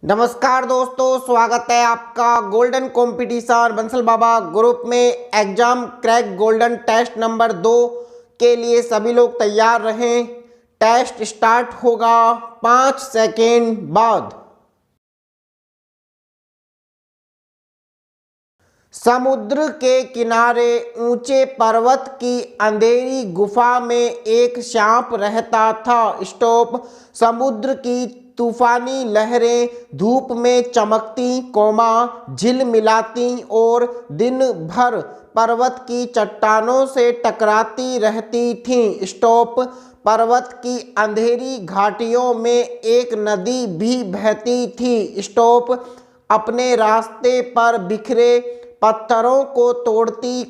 नमस्कार दोस्तों, स्वागत है आपका golden competition Bansal Baba group में exam crack golden test number 2 के लिए सभी लोग तैयार रहें। टेस्ट स्टार्ट होगा 5 सेकेंड बाद। समुद्र के किनारे ऊंचे पर्वत की अंधेरी गुफा में एक सांप रहता था। स्टॉप। समुद्र की तूफानी लहरें धूप में चमकती, झिलमिलाती और दिन भर पर्वत की चट्टानों से टकराती रहती थीं। स्टॉप। पर्वत की अंधेरी घाटियों में एक नदी भी बहती थी। स्टॉप। अपने रास्ते पर बिखरे पत्थरों को तोड़ती,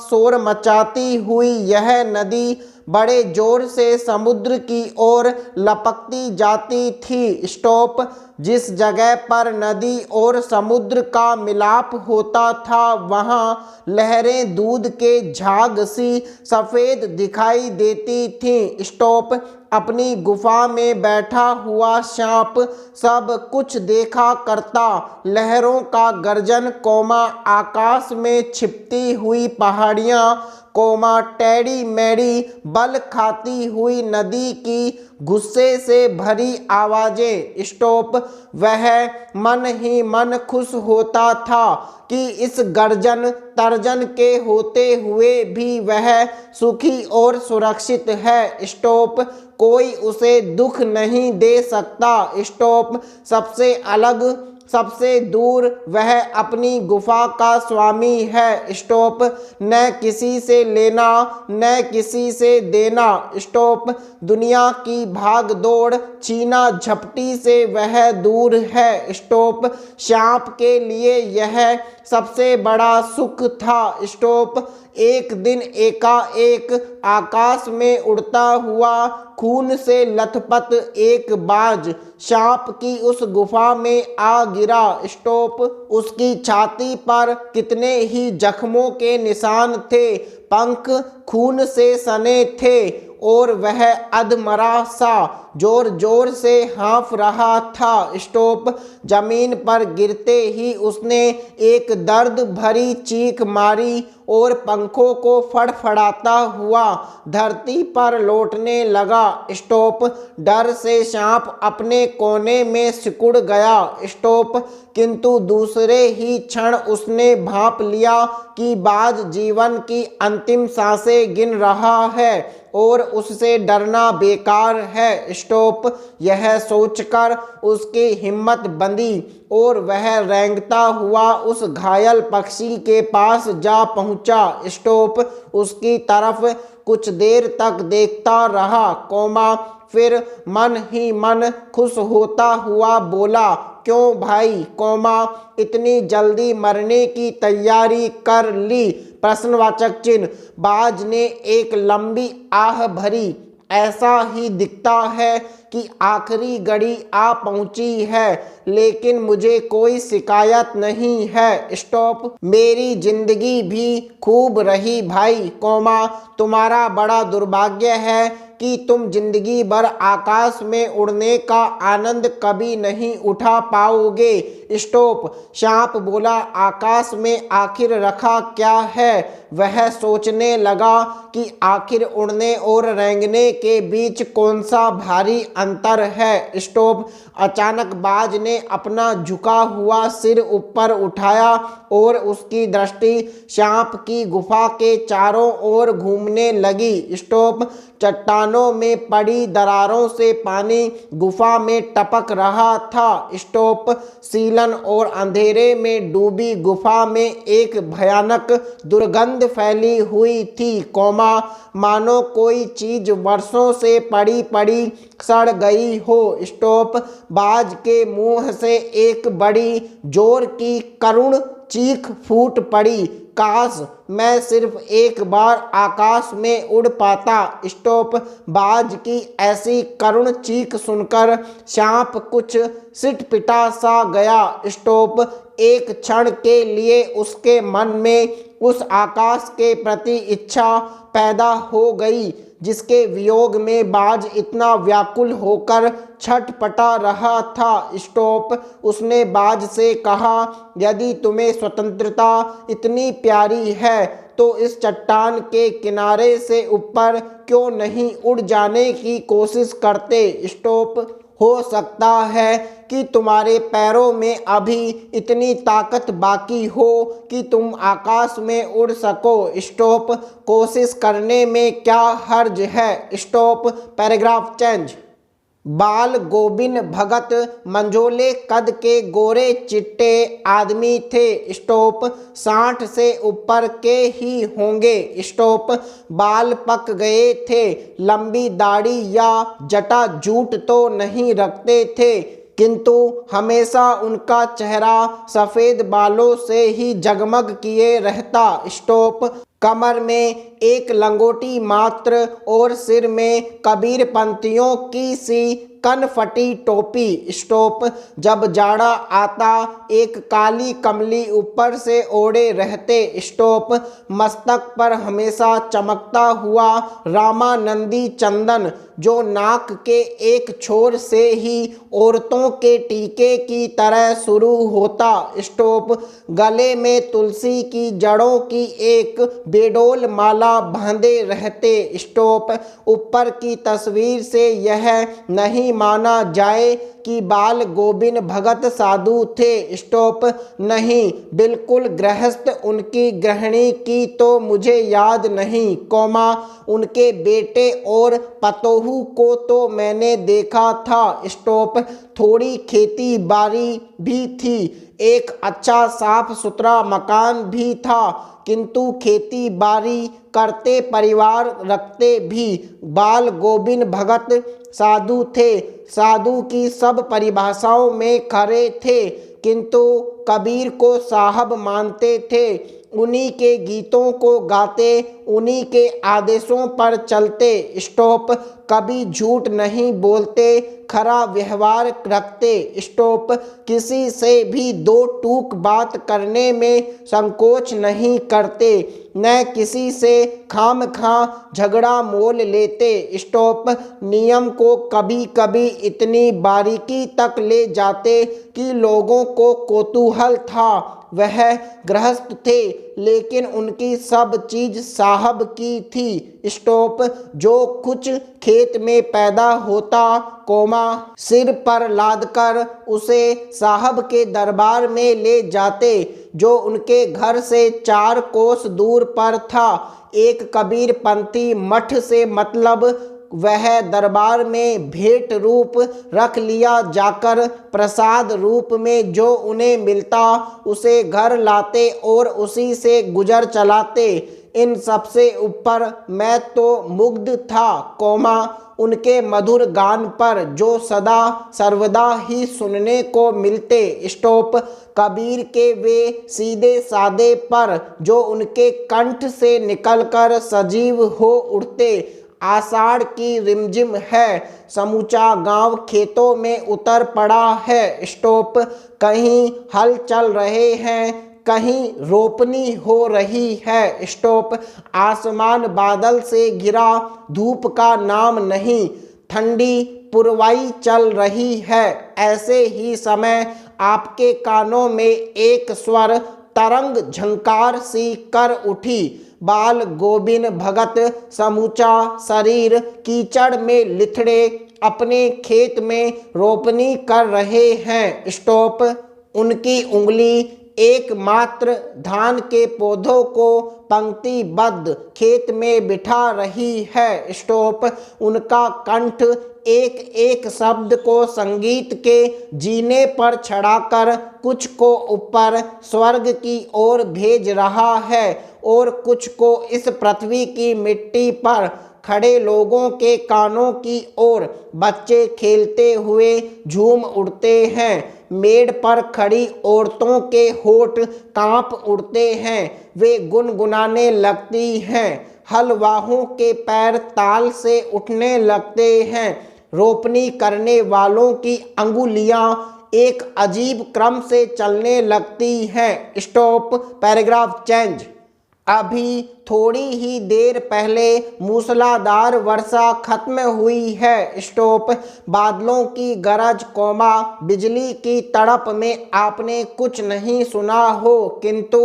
शोर मचाती हुई यह नदी बड़े जोर से समुद्र की ओर लपकती जाती थी। स्टॉप। जिस जगह पर नदी और समुद्र का मिलाप होता था वहाँ लहरें दूध के झाग सी सफ़ेद दिखाई देती थीं। स्टॉप। अपनी गुफा में बैठा हुआ सांप सब कुछ देखा करता। लहरों का गर्जन, आकाश में छिपती हुई पहाड़ियाँ, टेढ़ी मेढ़ी बल खाती हुई नदी की गुस्से से भरी आवाजें। स्टॉप। वह मन ही मन खुश होता था कि इस गर्जन तर्जन के होते हुए भी वह सुखी और सुरक्षित है। स्टॉप। कोई उसे दुख नहीं दे सकता। स्टॉप। सबसे अलग, सबसे दूर वह अपनी गुफा का स्वामी है। स्टॉप। न किसी से लेना न किसी से देना। स्टॉप। दुनिया की भाग दौड़, छीना झपटी से वह दूर है। स्टॉप। सांप के लिए यह सबसे बड़ा सुख था। स्टॉप। एक दिन एकाएक आकाश में उड़ता हुआ खून से लथपथ एक बाज सांप की उस गुफा में आ गिरा। स्टॉप। उसकी छाती पर कितने ही जख्मों के निशान थे, पंख खून से सने थे और वह अधमरा सा जोर जोर से हाँफ रहा था। स्टॉप। जमीन पर गिरते ही उसने एक दर्द भरी चीख मारी और पंखों को फड़फड़ाता हुआ धरती पर लौटने लगा। स्टॉप। डर से सांप अपने कोने में सिकुड़ गया। स्टॉप। किंतु दूसरे ही क्षण उसने भांप लिया कि बाज जीवन की अंतिम सांसें गिन रहा है और उससे डरना बेकार है। स्टॉप। यह सोचकर उसकी हिम्मत बंधी और वह रेंगता हुआ उस घायल पक्षी के पास जा पहुंचा। स्टॉप। उसकी तरफ कुछ देर तक देखता रहा, फिर मन ही मन खुश होता हुआ बोला, क्यों भाई, इतनी जल्दी मरने की तैयारी कर ली? प्रश्नवाचक चिन्ह। बाज ने एक लंबी आह भरी। ऐसा ही दिखता है कि आखिरी घड़ी आ पहुंची है, लेकिन मुझे कोई शिकायत नहीं है। स्टॉप। मेरी जिंदगी भी खूब रही भाई, तुम्हारा बड़ा दुर्भाग्य है कि तुम जिंदगी भर आकाश में उड़ने का आनंद कभी नहीं उठा पाओगे। स्टॉप। सांप बोला, आकाश में आखिर रखा क्या है? वह सोचने लगा कि आखिर उड़ने और रेंगने के बीच कौन सा भारी अंतर है। स्टॉप। अचानक बाज ने अपना झुका हुआ सिर ऊपर उठाया और उसकी दृष्टि सांप की गुफा के चारों ओर घूमने लगी। स्टॉप। चट्टानों में पड़ी दरारों से पानी गुफा में टपक रहा था। स्टॉप। सीलन और अंधेरे में डूबी गुफा में एक भयानक दुर्गंध फैली हुई थी, मानो कोई चीज वर्षों से पड़ी पड़ी सड़ गई हो। स्टॉप। बाज के मुंह से एक बड़ी जोर की करुण चीख फूट पड़ी। काश मैं सिर्फ एक बार आकाश में उड़ पाता। स्टॉप। बाज की ऐसी करुण चीख सुनकर सांप कुछ सिटपिटा सा गया। स्टॉप। एक क्षण के लिए उसके मन में उस आकाश के प्रति इच्छा पैदा हो गई जिसके वियोग में बाज इतना व्याकुल होकर छटपटा रहा था। स्टॉप। उसने बाज से कहा, यदि तुम्हें स्वतंत्रता इतनी प्यारी है तो इस चट्टान के किनारे से ऊपर क्यों नहीं उड़ जाने की कोशिश करते। स्टॉप। हो सकता है कि तुम्हारे पैरों में अभी इतनी ताकत बाकी हो कि तुम आकाश में उड़ सको। स्टॉप। कोशिश करने में क्या हर्ज है। स्टॉप। Paragraph change. बाल गोबिंद भगत मंझोले कद के गोरे चिट्टे आदमी थे। स्टॉप। 60 से ऊपर के ही होंगे। स्टॉप। बाल पक गए थे। लंबी दाढ़ी या जटा जूट तो नहीं रखते थे किंतु हमेशा उनका चेहरा सफ़ेद बालों से ही जगमग किए रहता। स्टॉप। कमर में एक लंगोटी मात्र और सिर में कबीर पंथियों की सी कनफटी टोपी। स्टॉप। जब जाड़ा आता एक काली कमली ऊपर से ओढ़े रहते। स्टॉप। मस्तक पर हमेशा चमकता हुआ रामानंदी चंदन जो नाक के एक छोर से ही औरतों के टीके की तरह शुरू होता। स्टॉप। गले में तुलसी की जड़ों की एक बेडोल माला बांधे रहते। स्टॉप। ऊपर की तस्वीर से यह नहीं माना जाए कि बाल गोबिंद भगत साधु थे। स्टॉप। नहीं, बिल्कुल गृहस्थ। उनकी गृहिणी की तो मुझे याद नहीं, कोमा उनके बेटे और पतोहू को तो मैंने देखा था। स्टॉप। थोड़ी खेती बाड़ी भी थी, एक अच्छा साफ सुथरा मकान भी था किंतु खेती बाड़ी करते परिवार रखते भी बाल गोबिंद भगत साधु थे। साधु की सब परिभाषाओं में खरे थे किंतु कबीर को साहब मानते थे। उन्हीं के गीतों को गाते, उन्हीं के आदेशों पर चलते। स्टॉप। कभी झूठ नहीं बोलते, खरा व्यवहार रखते। स्टॉप। किसी से भी दो टूक बात करने में संकोच नहीं करते, न किसी से खामखा झगड़ा मोल लेते। स्टॉप। नियम को कभी कभी इतनी बारीकी तक ले जाते कि लोगों को कौतूहल था। वह गृहस्थ थे लेकिन उनकी सब चीज साहब की थी। स्टॉप। जो कुछ खेत में पैदा होता, कोमा सिर पर लादकर उसे साहब के दरबार में ले जाते जो उनके घर से 4 कोस दूर पर था। एक कबीर पंथी मठ से मतलब वह दरबार में भेंट रूप रख लिया जाकर प्रसाद रूप में जो उन्हें मिलता उसे घर लाते और उसी से गुजर चलाते। इन सबसे ऊपर मैं तो मुग्ध था, कोमा उनके मधुर गान पर जो सदा सर्वदा ही सुनने को मिलते। स्टॉप। कबीर के वे सीधे सादे पर जो उनके कंठ से निकलकर सजीव हो उठते। आषाढ़ की रिमझिम है, समूचा गांव खेतों में उतर पड़ा है। स्टॉप। कहीं हल चल रहे हैं, कहीं रोपनी हो रही है। स्टॉप। आसमान बादल से घिरा, धूप का नाम नहीं, ठंडी पुरवाई चल रही है। ऐसे ही समय आपके कानों में एक स्वर तरंग झंकार सी कर उठी। बाल गोबिंद भगत समूचा शरीर कीचड़ में लिथड़े अपने खेत में रोपनी कर रहे हैं। स्टॉप। उनकी उंगली एकमात्र धान के पौधों को पंक्तिबद्ध खेत में बिठा रही है। स्टॉप। उनका कंठ एक एक शब्द को संगीत के जीने पर चढ़ाकर कुछ को ऊपर स्वर्ग की ओर भेज रहा है और कुछ को इस पृथ्वी की मिट्टी पर खड़े लोगों के कानों की ओर। बच्चे खेलते हुए झूम उड़ते हैं, मेड़ पर खड़ी औरतों के होठ कांप उठते हैं, वे गुनगुनाने लगती हैं। हलवाहों के पैर ताल से उठने लगते हैं। रोपनी करने वालों की अंगुलियां एक अजीब क्रम से चलने लगती हैं। Stop, paragraph change. अभी थोड़ी ही देर पहले मूसलाधार वर्षा खत्म हुई है। स्टॉप, बादलों की गरज कोमा बिजली की तड़प में आपने कुछ नहीं सुना हो, किंतु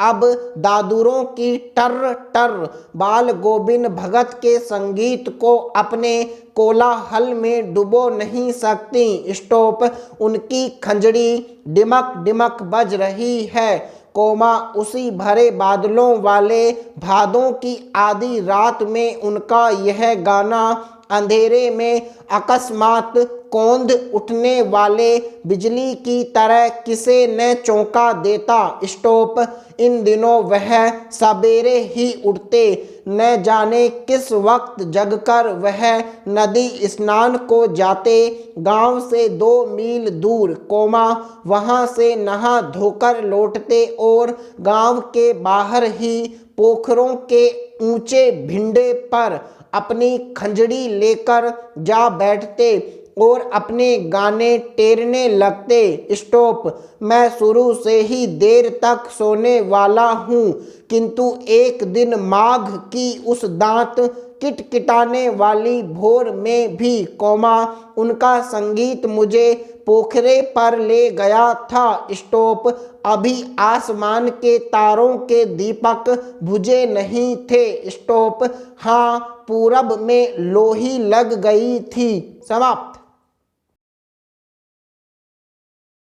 अब दादुरों की टर टर बाल गोविंद भगत के संगीत को अपने कोलाहल में डुबो नहीं सकती। स्टॉप, उनकी खंजड़ी डिमक डिमक बज रही है। कोमा, उसी भरे बादलों वाले भादों की आधी रात में उनका यह गाना अंधेरे में अकस्मात कौंध उठने वाले बिजली की तरह किसे न चौंका देता। स्टॉप, इन दिनों वह सवेरे ही उठते, न जाने किस वक्त जगकर वह नदी स्नान को जाते, गांव से 2 मील दूर, कोमा, वहां से नहा धोकर लौटते और गांव के बाहर ही पोखरों के ऊंचे भिंडे पर अपनी खंजड़ी लेकर जा बैठते और अपने गाने टेरने लगते। स्टॉप, मैं शुरू से ही देर तक सोने वाला हूँ, किंतु एक दिन माघ की उस दांत किटकिटाने वाली भोर में भी, कोमा, उनका संगीत मुझे पोखरे पर ले गया था। स्टॉप, अभी आसमान के तारों के दीपक बुझे नहीं थे। स्टॉप, हाँ, पूरब में लोही लग गई थी। समाप्त।